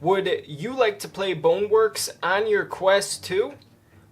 Would you like to play Boneworks on your Quest 2?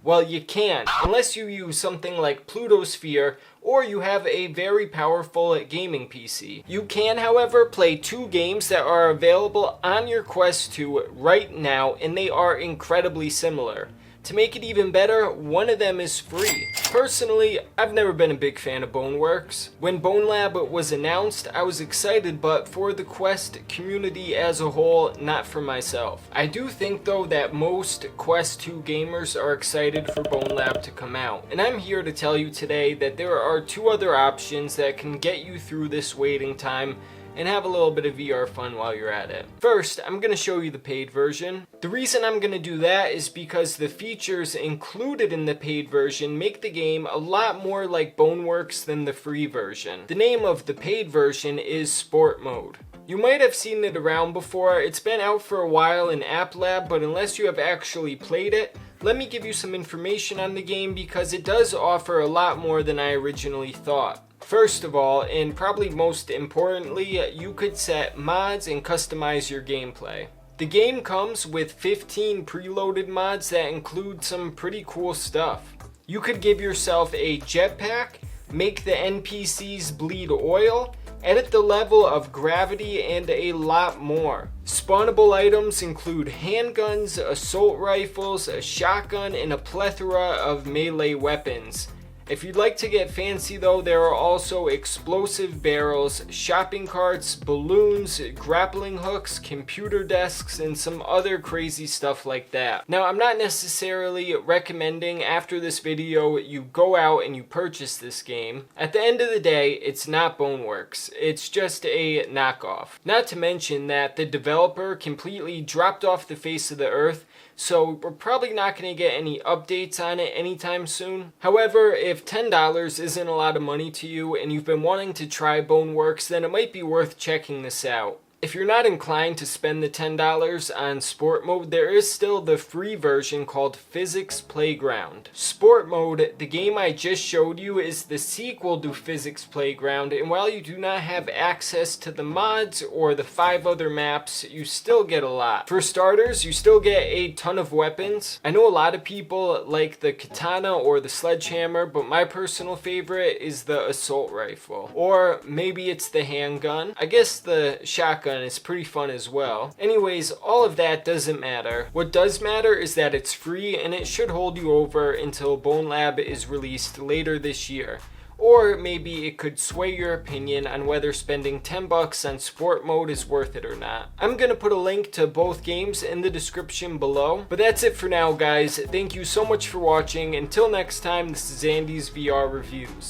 Well, you can't, unless you use something like Pluto Sphere or you have a very powerful gaming PC. You can, however, play two games that are available on your Quest 2 right now, and they are incredibly similar. To make it even better, one of them is free. Personally, I've never been a big fan of Boneworks. When BoneLab was announced, I was excited, but for the Quest community as a whole, not for myself. I do think though that most Quest 2 gamers are excited for BoneLab to come out. And I'm here to tell you today that there are two other options that can get you through this waiting time and have a little bit of VR fun while you're at it. First, I'm going to show you the paid version. The reason I'm going to do that is because the features included in the paid version make the game a lot more like Boneworks than the free version. The name of the paid version is Sport Mode. You might have seen it around before. It's been out for a while in App Lab, but unless you have actually played it, let me give you some information on the game because it does offer a lot more than I originally thought. First of all, and probably most importantly, you could set mods and customize your gameplay. The game comes with 15 preloaded mods that include some pretty cool stuff. You could give yourself a jetpack, make the NPCs bleed oil, edit the level of gravity, and a lot more. Spawnable items include handguns, assault rifles, a shotgun, and a plethora of melee weapons. If you'd like to get fancy though, there are also explosive barrels, shopping carts, balloons, grappling hooks, computer desks, and some other crazy stuff like that. Now, I'm not necessarily recommending after this video you go out and you purchase this game. At the end of the day, it's not Boneworks. It's just a knockoff. Not to mention that the developer completely dropped off the face of the earth, so we're probably not going to get any updates on it anytime soon. However, if $10 isn't a lot of money to you and you've been wanting to try Boneworks, then it might be worth checking this out. If you're not inclined to spend the $10 on Sport Mode, there is still the free version called Physics Playground. Sport Mode, the game I just showed you, is the sequel to Physics Playground, and while you do not have access to the mods or the 5 other maps, you still get a lot. For starters, you still get a ton of weapons. I know a lot of people like the katana or the sledgehammer, but my personal favorite is the assault rifle. Or maybe it's the handgun. I guess the shotgun is pretty fun as well. Anyways, all of that doesn't matter. What does matter is that it's free and it should hold you over until BoneLab is released later this year. Or maybe it could sway your opinion on whether spending $10 on Sport Mode is worth it or not. I'm gonna put a link to both games in the description below. But that's it for now, guys. Thank you so much for watching. Until next time, this is Andy's VR Reviews.